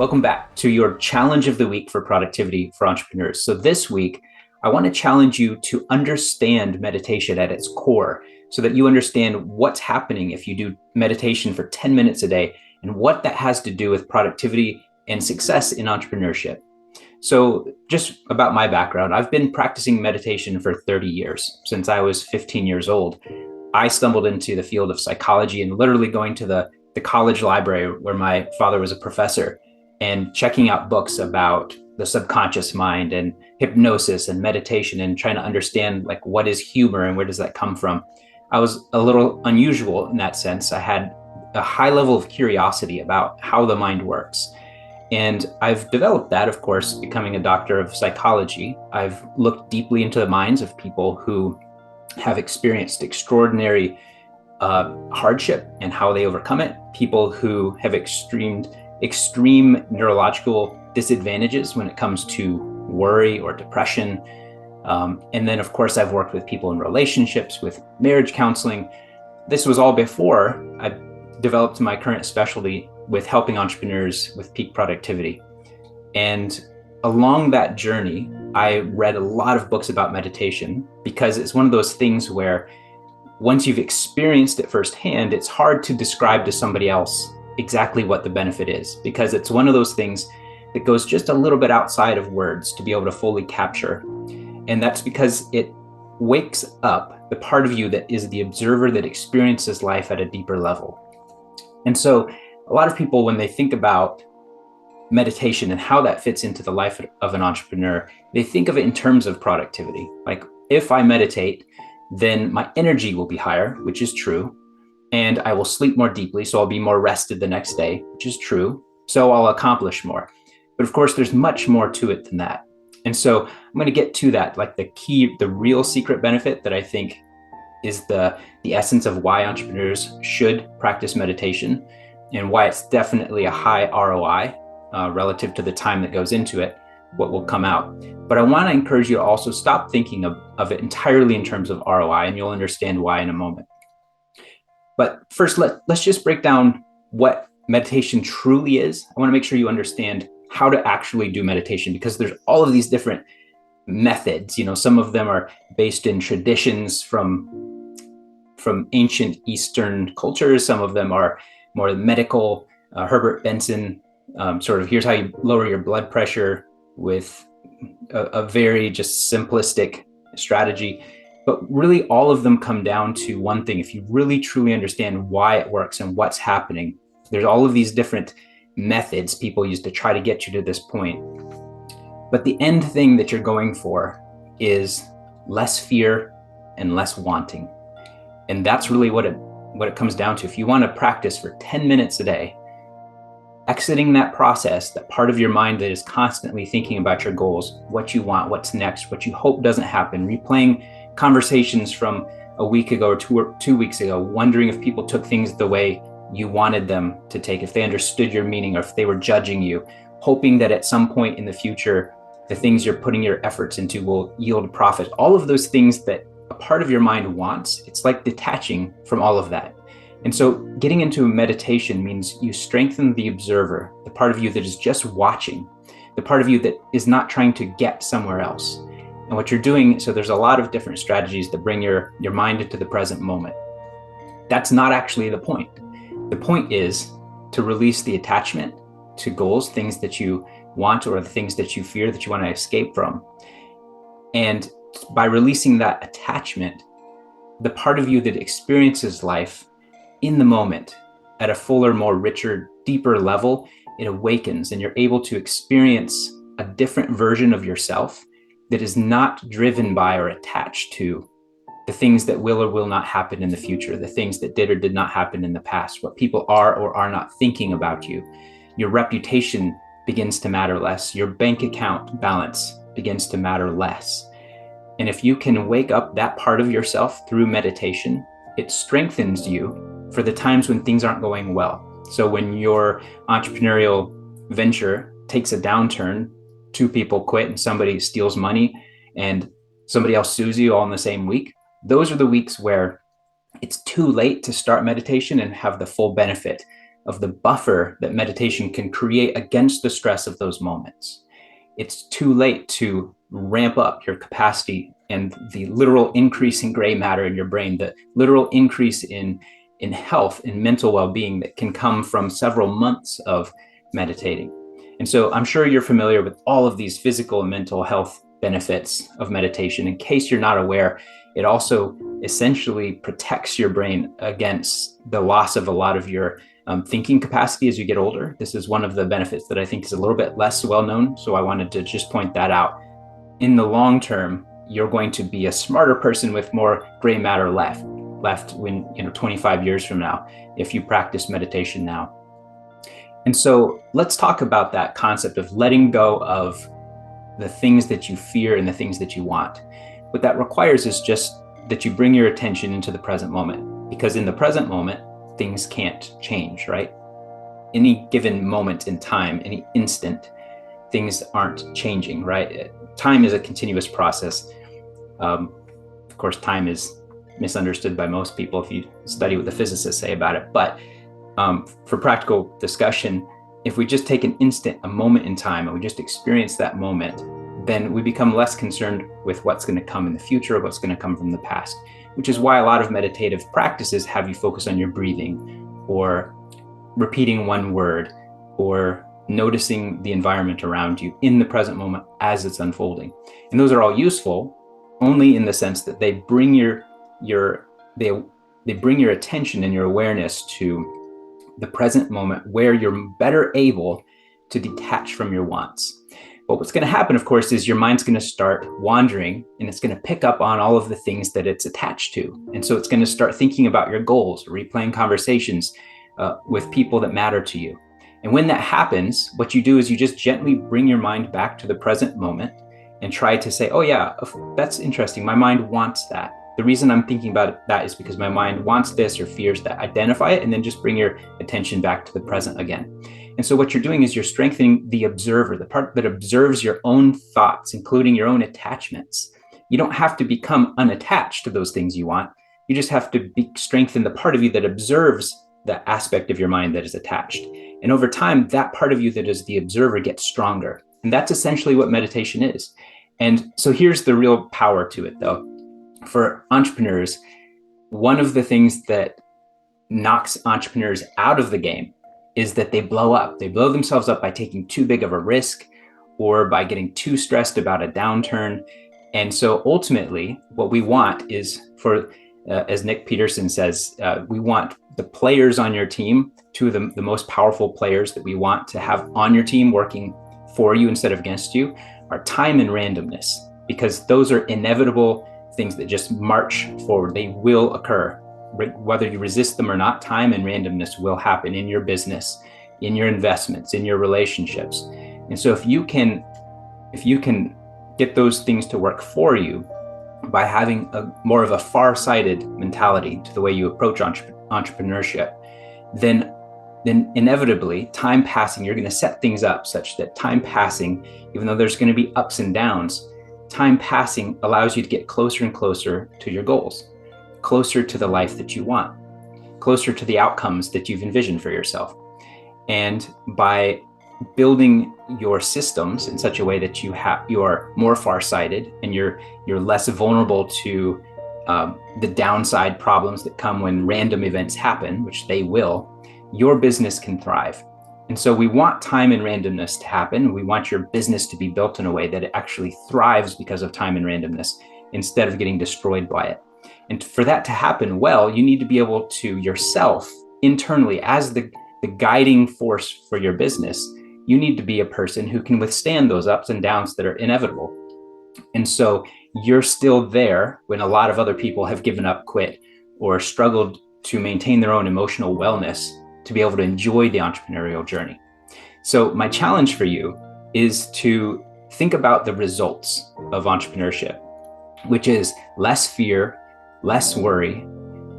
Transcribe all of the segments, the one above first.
Welcome back to your challenge of the week for productivity for entrepreneurs. So this week, I want to challenge you to understand meditation at its core so that you understand what's happening if you do meditation for 10 minutes a day and what that has to do with productivity and success in entrepreneurship. So just about my background, I've been practicing meditation for 30 years. Since I was 15 years old, I stumbled into the field of psychology and literally going to the college library where my father was a professor and checking out books about the subconscious mind and hypnosis and meditation and trying to understand like what is humor and where does that come from. I was a little unusual in that sense. I had a high level of curiosity about how the mind works. And I've developed that, of course, becoming a doctor of psychology. I've looked deeply into the minds of people who have experienced extraordinary hardship and how they overcome it, people who have extreme neurological disadvantages when it comes to worry or depression. And then, of course, I've worked with people in relationships, with marriage counseling. This was all before I developed my current specialty with helping entrepreneurs with peak productivity. And along that journey, I read a lot of books about meditation because it's one of those things where once you've experienced it firsthand, it's hard to describe to somebody else exactly what the benefit is, because it's one of those things that goes just a little bit outside of words to be able to fully capture. And that's because it wakes up the part of you that is the observer that experiences life at a deeper level. And so a lot of people, when they think about meditation and how that fits into the life of an entrepreneur, they think of it in terms of productivity. Like, if I meditate, then my energy will be higher, which is true. And I will sleep more deeply, so I'll be more rested the next day, which is true. So I'll accomplish more. But of course, there's much more to it than that. And so I'm going to get to that, like the real secret benefit that I think is the essence of why entrepreneurs should practice meditation and why it's definitely a high ROI relative to the time that goes into it, what will come out. But I want to encourage you to also stop thinking of it entirely in terms of ROI, and you'll understand why in a moment. But first, let's just break down what meditation truly is. I want to make sure you understand how to actually do meditation, because there's all of these different methods. Some of them are based in traditions from ancient Eastern cultures. Some of them are more medical. Herbert Benson, sort of, here's how you lower your blood pressure with a very just simplistic strategy. But really, all of them come down to one thing. If you really truly understand why it works and what's happening, there's all of these different methods people use to try to get you to this point. But the end thing that you're going for is less fear and less wanting. And that's really what it comes down to. If you want to practice for 10 minutes a day, exiting that process, that part of your mind that is constantly thinking about your goals, what you want, what's next, what you hope doesn't happen, replaying conversations from a week ago or 2 weeks ago, wondering if people took things the way you wanted them to take, if they understood your meaning or if they were judging you, hoping that at some point in the future, the things you're putting your efforts into will yield profit. All of those things that a part of your mind wants, it's like detaching from all of that. And so getting into meditation means you strengthen the observer, the part of you that is just watching, the part of you that is not trying to get somewhere else. And what you're doing, so there's a lot of different strategies that bring your mind into the present moment. That's not actually the point. The point is to release the attachment to goals, things that you want or the things that you fear that you want to escape from. And by releasing that attachment, the part of you that experiences life in the moment at a fuller, more richer, deeper level, it awakens and you're able to experience a different version of yourself that is not driven by or attached to the things that will or will not happen in the future, the things that did or did not happen in the past, what people are or are not thinking about you. Your reputation begins to matter less. Your bank account balance begins to matter less. And if you can wake up that part of yourself through meditation, it strengthens you for the times when things aren't going well. So when your entrepreneurial venture takes a downturn, 2 people quit and somebody steals money and somebody else sues you all in the same week, those are the weeks where it's too late to start meditation and have the full benefit of the buffer that meditation can create against the stress of those moments. It's too late to ramp up your capacity and the literal increase in gray matter in your brain, the literal increase in health and mental well-being that can come from several months of meditating. And so I'm sure you're familiar with all of these physical and mental health benefits of meditation. In case you're not aware, it also essentially protects your brain against the loss of a lot of your thinking capacity as you get older. This is one of the benefits that I think is a little bit less well known. So I wanted to just point that out. In the long term, you're going to be a smarter person with more gray matter left when 25 years from now, if you practice meditation now. And so let's talk about that concept of letting go of the things that you fear and the things that you want. What that requires is just that you bring your attention into the present moment, because in the present moment, things can't change, right? Any given moment in time, any instant, things aren't changing, right? Time is a continuous process. Of course, time is misunderstood by most people if you study what the physicists say about it. But for practical discussion, if we just take an instant, a moment in time, and we just experience that moment, then we become less concerned with what's going to come in the future or what's going to come from the past, which is why a lot of meditative practices have you focus on your breathing or repeating one word or noticing the environment around you in the present moment as it's unfolding. And those are all useful only in the sense that they bring they bring your attention and your awareness to the present moment where you're better able to detach from your wants. But what's going to happen, of course, is your mind's going to start wandering and it's going to pick up on all of the things that it's attached to. And so it's going to start thinking about your goals, replaying conversations with people that matter to you. And when that happens, what you do is you just gently bring your mind back to the present moment and try to say, oh yeah, that's interesting. My mind wants that. The reason I'm thinking about that is because my mind wants this or fears that. Identify it and then just bring your attention back to the present again. And so what you're doing is you're strengthening the observer, the part that observes your own thoughts, including your own attachments. You don't have to become unattached to those things you want. You just have to strengthen the part of you that observes the aspect of your mind that is attached. And over time, that part of you that is the observer gets stronger. And that's essentially what meditation is. And so here's the real power to it, though. For entrepreneurs, one of the things that knocks entrepreneurs out of the game is that they blow up. They blow themselves up by taking too big of a risk or by getting too stressed about a downturn. And so ultimately, what we want is for, as Nick Peterson says, we want the players on your team, two of the most powerful players that we want to have on your team working for you instead of against you, are time and randomness, because those are inevitable things that just march forward. They will occur. Whether you resist them or not, time and randomness will happen in your business, in your investments, in your relationships. And so if you can get those things to work for you by having more of a far-sighted mentality to the way you approach entrepreneurship, then inevitably time passing, you're going to set things up such that time passing, even though there's going to be ups and downs, time passing allows you to get closer and closer to your goals, closer to the life that you want, closer to the outcomes that you've envisioned for yourself. And by building your systems in such a way that you are more farsighted and you're less vulnerable to the downside problems that come when random events happen, which they will, your business can thrive. And so we want time and randomness to happen. We want your business to be built in a way that it actually thrives because of time and randomness instead of getting destroyed by it. And for that to happen well, you need to be able to yourself internally, as the guiding force for your business, you need to be a person who can withstand those ups and downs that are inevitable. And so you're still there when a lot of other people have given up, quit, or struggled to maintain their own emotional wellness to be able to enjoy the entrepreneurial journey. So my challenge for you is to think about the results of entrepreneurship, which is less fear, less worry,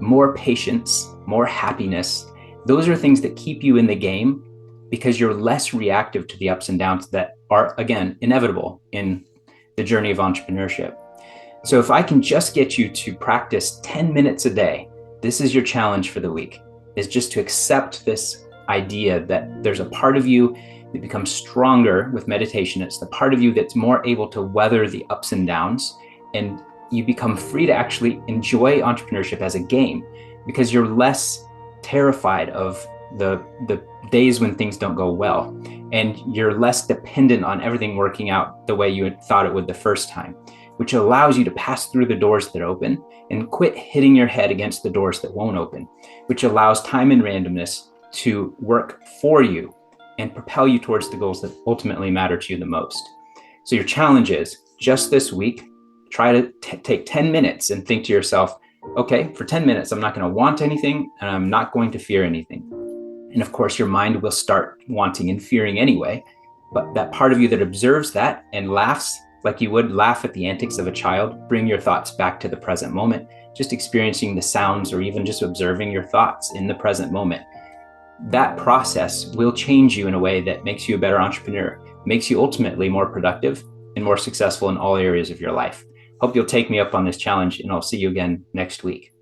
more patience, more happiness. Those are things that keep you in the game because you're less reactive to the ups and downs that are, again, inevitable in the journey of entrepreneurship. So if I can just get you to practice 10 minutes a day, this is your challenge for the week, is just to accept this idea that there's a part of you that becomes stronger with meditation. It's the part of you that's more able to weather the ups and downs, and you become free to actually enjoy entrepreneurship as a game because you're less terrified of the days when things don't go well, and you're less dependent on everything working out the way you had thought it would the first time, which allows you to pass through the doors that open and quit hitting your head against the doors that won't open, which allows time and randomness to work for you and propel you towards the goals that ultimately matter to you the most. So your challenge is, just this week, try to take 10 minutes and think to yourself, okay, for 10 minutes, I'm not going to want anything and I'm not going to fear anything. And of course, your mind will start wanting and fearing anyway. But that part of you that observes that and laughs like you would laugh at the antics of a child, bring your thoughts back to the present moment, just experiencing the sounds or even just observing your thoughts in the present moment. That process will change you in a way that makes you a better entrepreneur, makes you ultimately more productive and more successful in all areas of your life. Hope you'll take me up on this challenge, and I'll see you again next week.